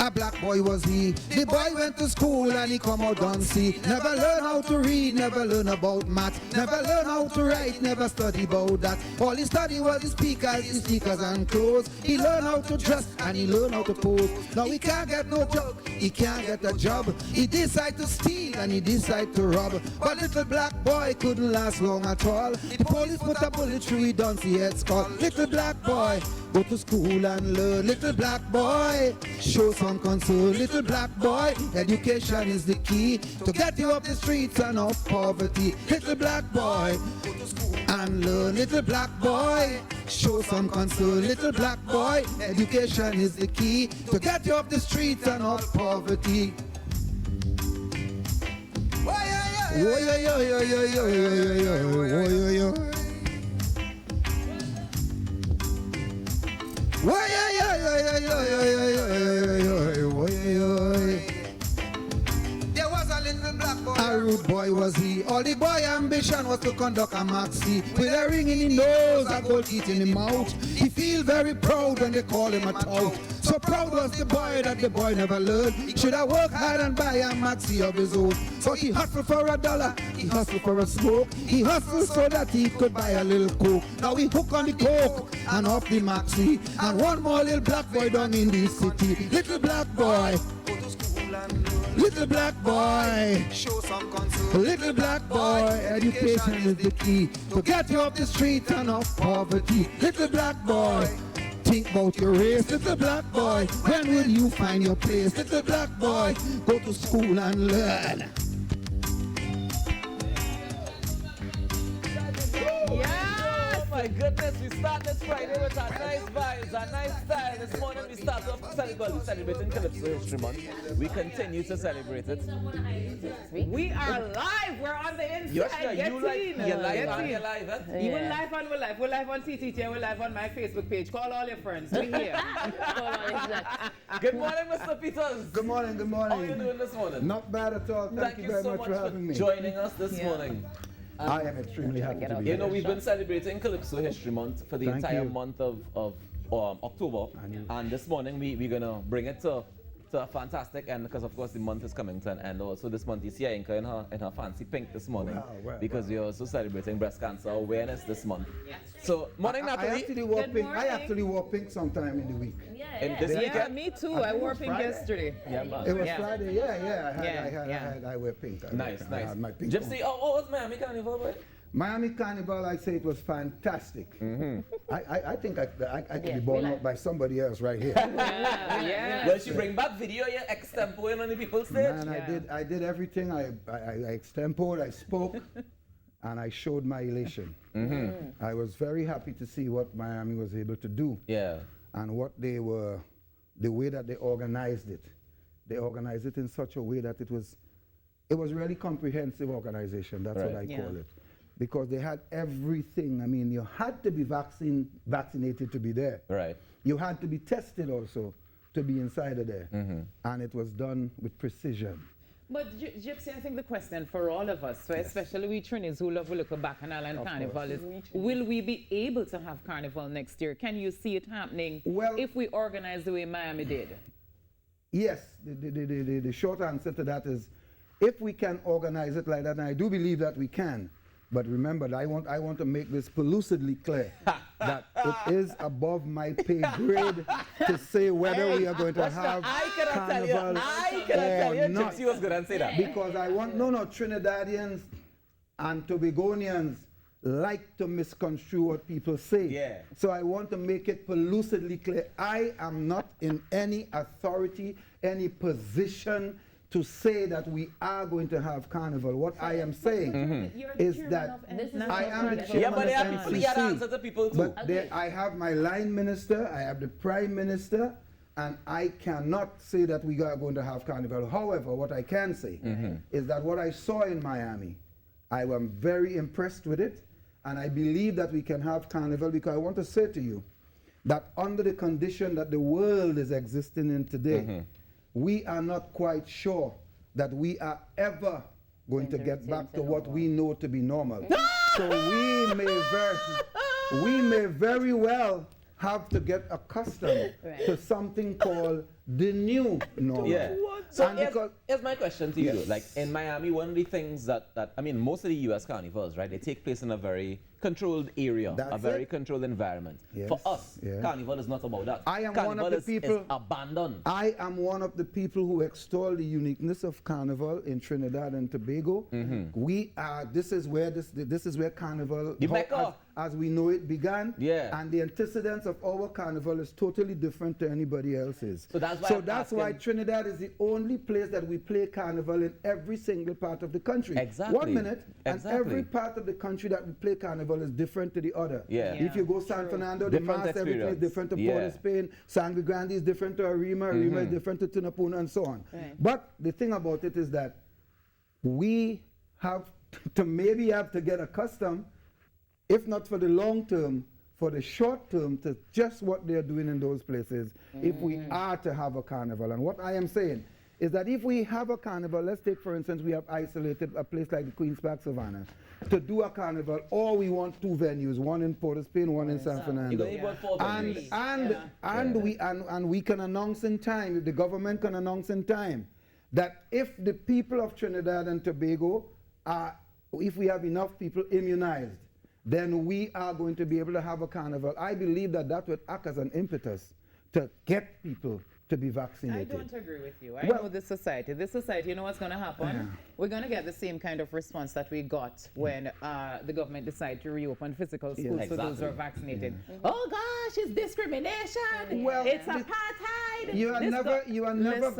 A black boy was he. The boy went to school and he come out done see. Never learn how to read, never learn about math, never learn how to write, never study about that. All he studied was his speakers and clothes. He learned how to dress and he learned how to pose. Now he can't get no job, he can't get a job. He decide to steal and he decide to rob. But little black boy couldn't last long at all. The police put a bullet through his duncy head skull. Little black boy, go to school and learn. Little black boy, show some concern. Little black boy, education is the key to get you up the streets and off poverty. Little black boy, go to school and learn. Little black boy, show some concern. Little black boy, education is the key to get you up the streets and off poverty. There was a little black boy, a rude boy was he. All the boy ambition was to conduct a maxi with a ring in his nose, a gold teeth in his mouth. He feel very proud when they call him a tout. So proud was the boy that the boy never learned. He should have worked hard and buy a maxi of his own. So he hustled for $1, he hustled for a smoke, he hustled so that he could buy a little coke. Now he hook on the coke and off the maxi. And one more little black boy down in the city. Little black boy, go to school and learn. Little black boy, show some concern. Little black boy, education is the key to get you off the street and off poverty. Little black boy, think about your race. Little black boy, when will you find your place? Little black boy, go to school and learn. My goodness, we start this Friday with a nice vibes, a nice style. This morning we start off celebrating Calypso History Month. We continue to celebrate it. We are live. We're on the inside. Yes, yeah, you're live and you're live. Yeah. We're live and we're live. We're live on TTT and we're live on my Facebook page. Call all your friends. We're here. Good morning, Mr. Peters. Good morning, good morning. How are you doing this morning? Not bad at all. Thank you very so much for having me. joining us this morning. I am extremely happy to be here. You know, we've been celebrating Calypso History Month for the entire month of October. And this morning we're going to bring it to a fantastic end because, of course, the month is coming to an end. Also, this month you see Inka in her fancy pink this morning because we're also celebrating breast cancer awareness this month. Yes. So, morning, Natalie. I actually wore pink sometime in the week. Yeah, me too. I wore pink yesterday. Yeah, it was Friday. I wear pink. Nice. My pink Gypsy, what was Miami Carnival, boy? Miami Carnival, I say it was fantastic. I think I could be born out by somebody else right here. Well, she bring back video, extempo on the people's stage. Man, I did everything. I extempoed, I spoke, and I showed my elation. I was very happy to see what Miami was able to do. Yeah. And what the way that they organized it. They organized it in such a way that it was really comprehensive organization. That's what I call it. Because they had everything. I mean, you had to be vaccinated to be there. Right. You had to be tested also to be inside of there. And it was done with precision. But Gypsy, I think the question for all of us, so especially we Trinis who love to look at Bacchanal and Carnival, is will we be able to have Carnival next year? Can you see it happening if we organize the way Miami did? Yes. The short answer to that is if we can organize it like that, and I do believe that we can. But remember, I want to make this lucidly clear that it is above my pay grade to say whether we are going to have Carnival or not. Gypsy was going to say that. Because I want, Trinidadians and Tobagonians like to misconstrue what people say. Yeah. So I want to make it lucidly clear. I am not in any authority, any position to say that we are going to have Carnival. What I am saying is that I am the chairman of NCC, but I have my line minister, I have the prime minister, and I cannot say that we are going to have Carnival. However, what I can say is that what I saw in Miami, I am very impressed with it, and I believe that we can have Carnival because I want to say to you that under the condition that the world is existing in today, we are not quite sure that we are ever going to get back to what we know to be normal. So we may very well have to get accustomed to something called the new normal. Yeah. So here's my question to you. Like in Miami, one of the things that I mean, most of the U.S. carnivals, right, they take place in a very controlled area, a very controlled environment. For us, carnival is not about that. I am carnival one of the people is abandoned. I am one of the people who extol the uniqueness of carnival in Trinidad and Tobago. We are. This is where carnival, as we know it, began. And the antecedents of our carnival is totally different to anybody else's. So that's why Trinidad is the only place that we play carnival in every single part of the country. Exactly. 1 minute, and every part of the country that we play carnival is different to the other. If you go San Fernando, the mass, everything is different to Port of Spain. Sangre Grande is different to Arima. Arima is different to Tunapuna, and so on. But the thing about it is that we have to get accustomed, if not for the long term, for the short term, to just what they're doing in those places, if we are to have a carnival. And what I am saying is that if we have a carnival, let's take, for instance, we have isolated a place like the Queen's Park Savannah to do a carnival, or we want 2 venues, one in Port of Spain, one in San Fernando. And we can announce in time, if the government can announce in time, that if the people of Trinidad and Tobago if we have enough people immunized, then we are going to be able to have a carnival. I believe that that would act as an impetus to get people to be vaccinated. I don't agree with you. I know this society, you know what's going to happen? We're going to get the same kind of response that we got when the government decided to reopen physical schools for those who are vaccinated. Oh gosh, it's discrimination. Well, it's apartheid. You are never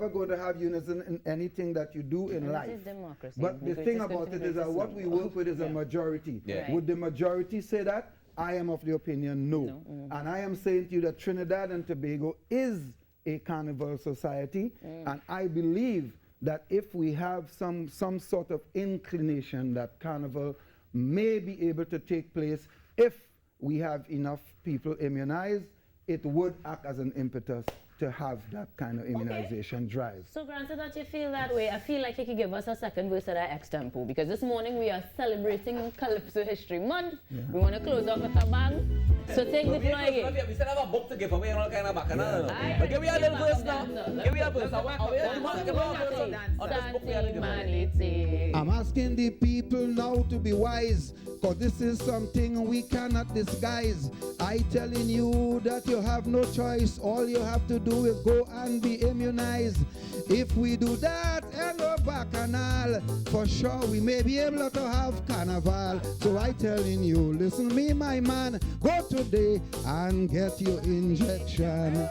going to have unison in anything that you do in life. But the thing about it is that what we work with is a majority. Would the majority say that? I am of the opinion no. And I am saying to you that Trinidad and Tobago is a carnival society, and I believe that if we have some sort of inclination that carnival may be able to take place, if we have enough people immunized, it would act as an impetus to have that kind of immunization drive. So granted that you feel that way, I feel like you could give us a second verse of that Extempo, because this morning we are celebrating Calypso History Month. We want to close off with a bang. So take the floor again. We still have a book to give away and all kind of bacchanal. But give me a little verse now. Give me a verse. I'm asking the people now to be wise, because this is something we cannot disguise. I telling you that you have no choice. All you have to do is go and be immunized. If we do that and no bacchanal, for sure we may be able to have carnival. So I telling you, listen to me, my man, go today and get your injection.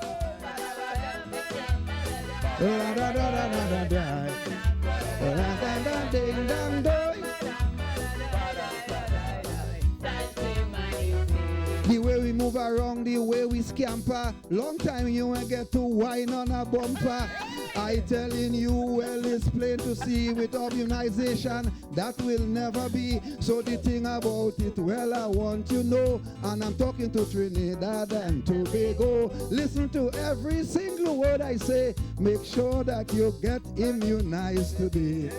The way we move around, the way we scamper, long time you won't get to whine on a bumper. I telling you, well, it's plain to see with immunization, that will never be. So the thing about it, well, I want you to know, and I'm talking to Trinidad and Tobago, listen to every single word I say, make sure that you get immunized today.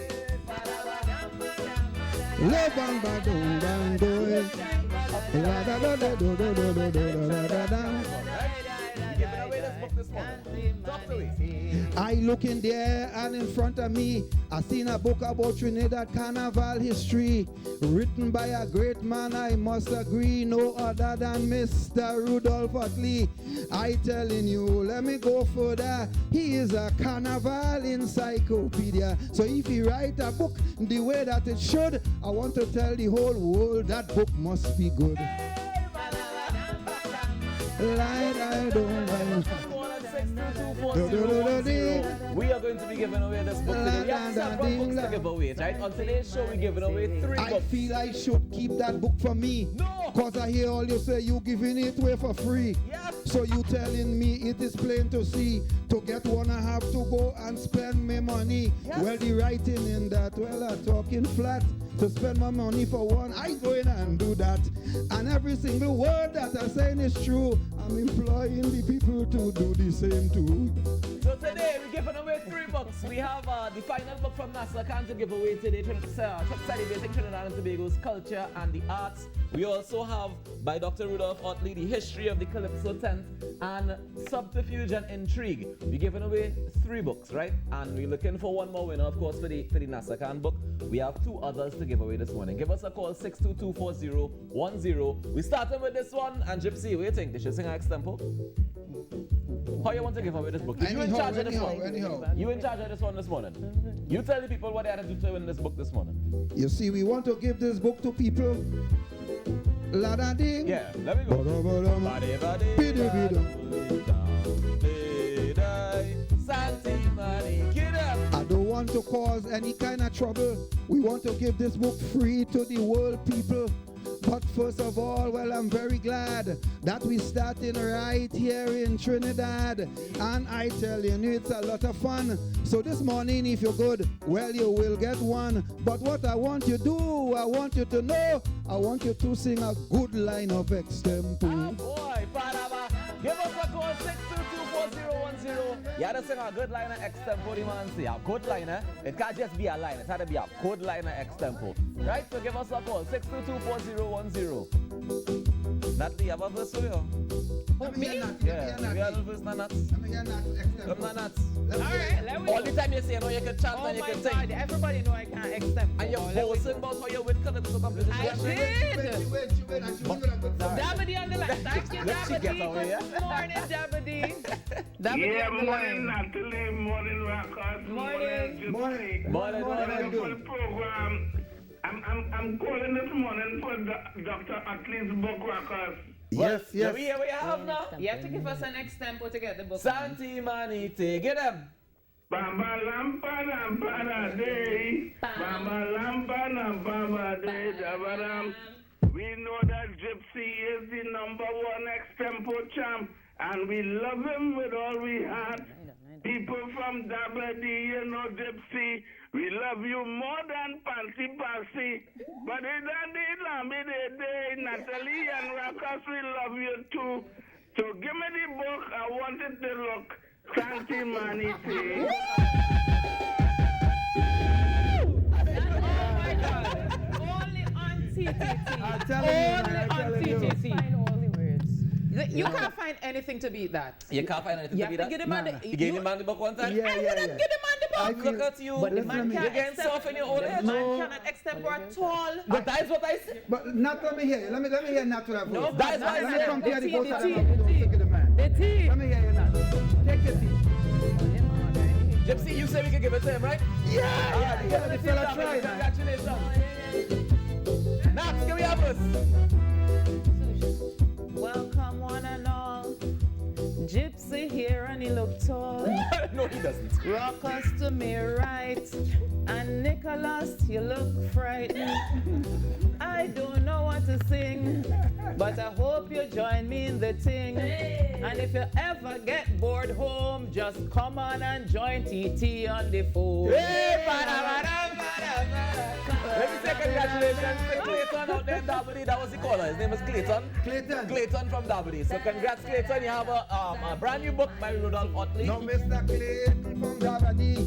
I look in there and in front of me, I seen a book about Trinidad carnival history, written by a great man, I must agree, no other than Mr. Rudolph Utley. I telling you, let me go further, he is a carnival encyclopedia. So if he write a book the way that it should, I want to tell the whole world that book must be good. We are going to be giving away this book today. We have several books to give away, right? On today's show, we're giving away 3 books. I feel I should keep that book for me. No! Because I hear all you say, you giving it away for free. Yes! So you telling me it is plain to see, to get one I have to go and spend my money. Yes. Well, the writing in that, well, I'm talking flat. To spend my money for one, I go in and do that. And every single word that I'm saying is true. I'm employing the people to do the same too. So today, we're giving away 3 3 books. We have the final book from NASA Can to give away today, celebrating Trinidad and Tobago's culture and the arts. We also have, by Dr. Rudolph Otley, the history of the Calypso tent and subterfuge and intrigue. We're giving away 3 books, right? And we're looking for one more winner, of course, for the NASA Can book. We have 2 others to give away this morning. Give us a call, 622-4010. We started with this one, and Gypsy, what do you think? They should sing Extempo? How you want to give away this book? You in charge of this one? You in charge of this one this morning? You tell the people what they had to do to win this book this morning. You see, we want to give this book to people. La-da-ding. Yeah, let me go. I don't want to cause any kind of trouble. We want to give this book free to the world people. But first of all, well, I'm very glad that we're starting right here in Trinidad. And I tell you, it's a lot of fun. So this morning, if you're good, well, you will get one. But what I want you to do, I want you to know, I want you to sing a good line of Extempo. Oh boy, Paraba. Give us a call, 622-4010. You have to sing a good line of Extempo, the man say. A good line, eh? It can't just be a line, it has to be a good line of Extempo. Right? So give us a call, 622-4010. Natalie, you have a verse for you? Oh, me? Yeah, you have a verse, Nanats. Come, Nanats. Alright, all the time you say, no, you can chant and you can sing. Oh my God, everybody know I can't Extempo. And you're boasting about how you win Calypso competition. I did! Dabadi on the line. Thank you, Dabadi. Good morning, Dabadi. Yeah, morning, Natalie. Morning, Rockers. Morning. Morning. Morning. For the program. I'm calling this morning for Dr. Otley's book, Rockers. Yes. We have now. You have to give us an Extempo to get the book. Santi Manite, get them. Bamba lampa lampa day. Bamba lampa lampa day. Dabaram. We know that Gypsy is the #1 Extempo champ, and we love him with all we had. People from Dabadi, you know, Gypsy, we love you more than Panty Passy. But it ain't day, Natalie and Rakas, we love you too. So give me the book, I want it to look Santi Manite. Oh my God. Only on TTT. Only on TTT. You can't find anything to beat that. You can't find anything to beat that? You gave the man the book one time? Yeah. I didn't give the man the book. Look at you. But the man You're getting soft in your old age. The man cannot Extempo at all. But that is what I said. But not let me hear you. Let me hear not to that voice. No, that is what I Let said. me compare the both of them. The team. Let me hear you now. Take your seat. Gypsy, you said we could give it to him, right? Yeah. The fella tried. Congratulations. Nats, give me a verse. Welcome one and all. Gypsy here and he look tall. No, he doesn't. Rockers to me right. And Nicholas, you look frightened. I don't know what to sing, but I hope you join me in the thing. And if you ever get bored home, just come on and join TT on the phone. Let me say congratulations to Clayton out there in Dabadi. That was the caller. His name is Clayton. Clayton from Dabadi. So congrats, Clayton. You have a brand new book by Rudolph Otley. Now, Mr. Clayton from Dabadi,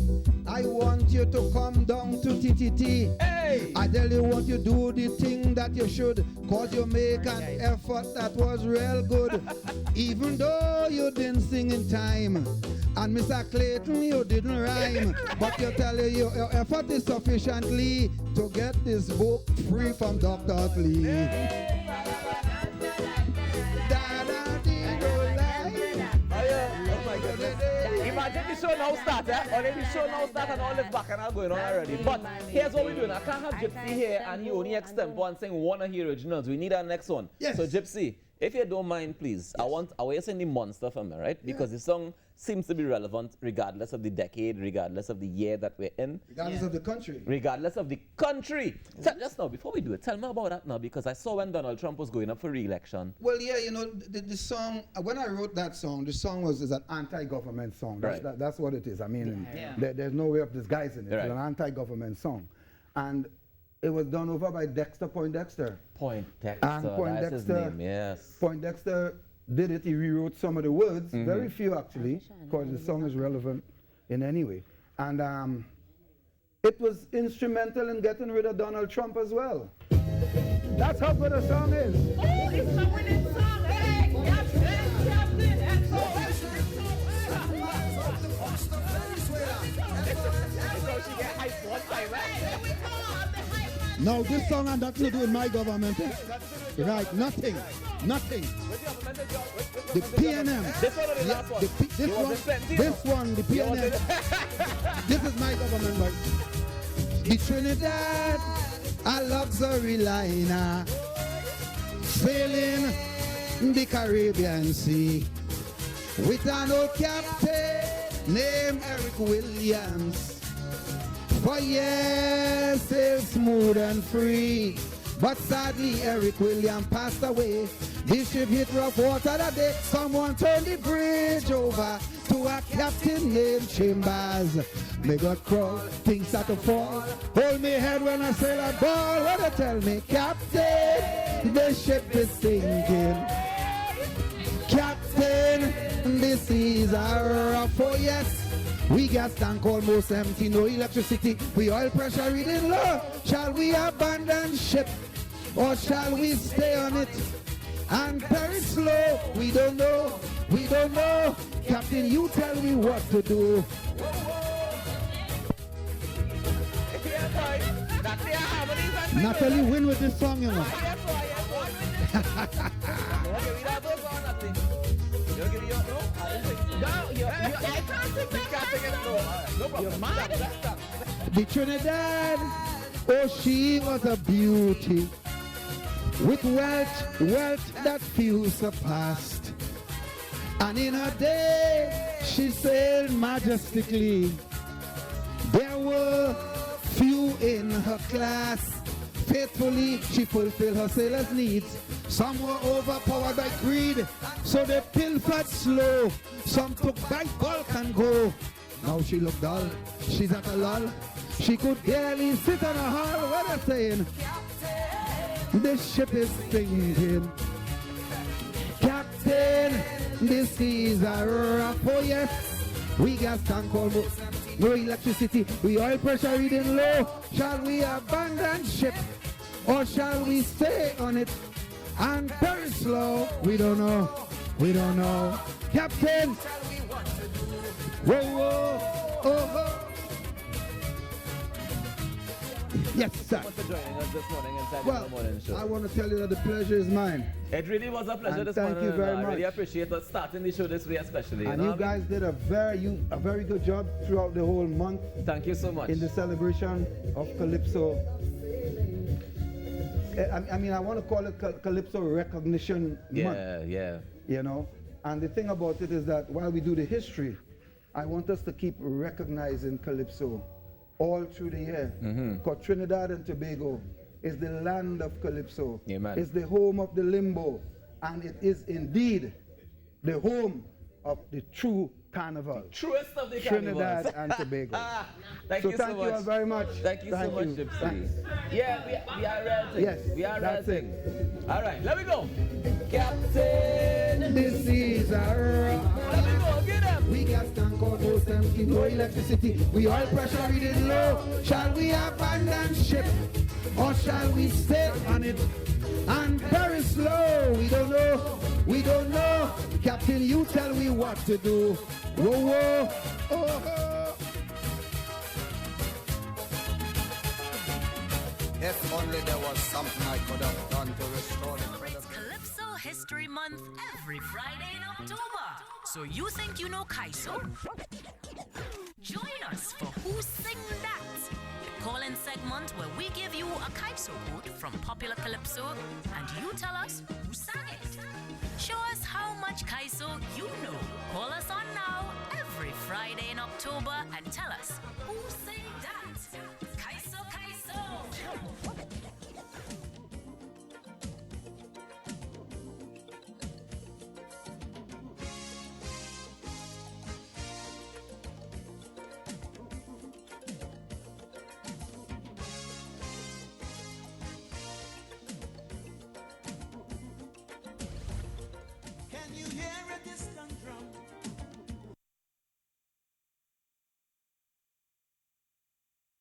I want you to come down to TTT. Hey! I tell you what, you do the thing that you should, cause you make an effort that was real good. Even though you didn't sing in time. And Mr. Clayton, you didn't rhyme. But you tell you your effort is sufficiently to get this book free from Dr. Otley. Imagine the show now start, already the show now start and all this bacchanal going on already. But here's what we're doing. I can't have Gypsy here and he only Extempo and sing one of his originals. We need our next one. Yes. So Gypsy, if you don't mind, please, I want you to sing the monster for me, right? Because the song seems to be relevant regardless of the decade, regardless of the year that we're in. Regardless of the country. Regardless of the country. So just now, before we do it, tell me about that now, because I saw when Donald Trump was going up for re-election. Well, yeah, you know, the song, when I wrote that song, the song is an anti-government song. That's what it is. I mean, there's no way of disguising it. It's an anti-government song. And it was done over by Dexter Poindexter. That's his name, yes. Poindexter did it. He rewrote some of the words, very few actually, because the song is relevant in any way. And it was instrumental in getting rid of Donald Trump as well. That's how good a song is. Oh, it's a winning song. Hey, Captain, Now this song has nothing to do with my government. Right, nothing. The PNM. This one or the last one? This one, the PNM. This is my government, right? The Trinidad, a luxury liner, sailing the Caribbean Sea with an old captain named Eric Williams. For years, sailed smooth and free, but sadly Eric Williams passed away. The ship hit rough water that day. Someone turned the bridge over to a captain named Chambers. Me got crawl, things start to fall. Hold me head when I sail a ball. What they tell me, Captain, the ship is sinking. Captain, the seas are rough. Oh yes, we gas tank almost empty, no electricity. We oil pressure reading low. Shall we abandon ship or shall we stay on it and perish slow? We don't know. Captain, you tell me what to do. Natalie win with this song, you know. The Trinidad, oh, she was a beauty with wealth that few surpassed. And in her day, she sailed majestically. There were few in her class. Faithfully, she fulfilled her sailors' needs. Some were overpowered by greed, so they pilfered slow. Some took by bulk and go. Now she looked dull, she's at a lull. She could barely sit on a hull. What are they saying? This ship is sinking. Captain, the seas are rough. Oh yes, we gas tank almost no electricity. We oil pressure reading low. Shall we abandon ship or shall we stay on it and perish slow? We don't know. Captain, whoa, oh. Yes, sir. Thanks for joining us this morning inside the morning show. I want to tell you that the pleasure is mine. It really was a pleasure and this thank morning. Thank you very much. I really appreciate us starting the show this way, especially. And you guys did a very good job throughout the whole month. Thank you so much. In the celebration of Calypso. I mean, I want to call it Calypso Recognition Month. Yeah. You know, and the thing about it is that while we do the history, I want us to keep recognizing Calypso all through the year. Because Trinidad and Tobago is the land of Calypso. Yeah, man. It's the home of the limbo. And it is indeed the home of the true carnival. Truest of the Trinidad and Tobago. Thank you you all very much. Thank you so much, Gypsy. Thanks. Yeah, we are ready. Yes, we are that's ready. All right, let me go. Captain, the seas are rough. Let me go, get them. We got tank almost empty, no electricity. We oil pressure reading low. Shall we abandon ship or shall we stay on it and perish slow? We don't know. Captain, you tell me what to do. Whoa. If only there was something I could have done to restore the It's Calypso History Month every Friday in October. So you think you know Kaiso? Join us for Who Sing That? The call-in segment where we give you a Kaiso quote from popular Calypso and you tell us who sang it. Show us how much Kaiso you know. Call us on now every Friday in October and tell us who sang that.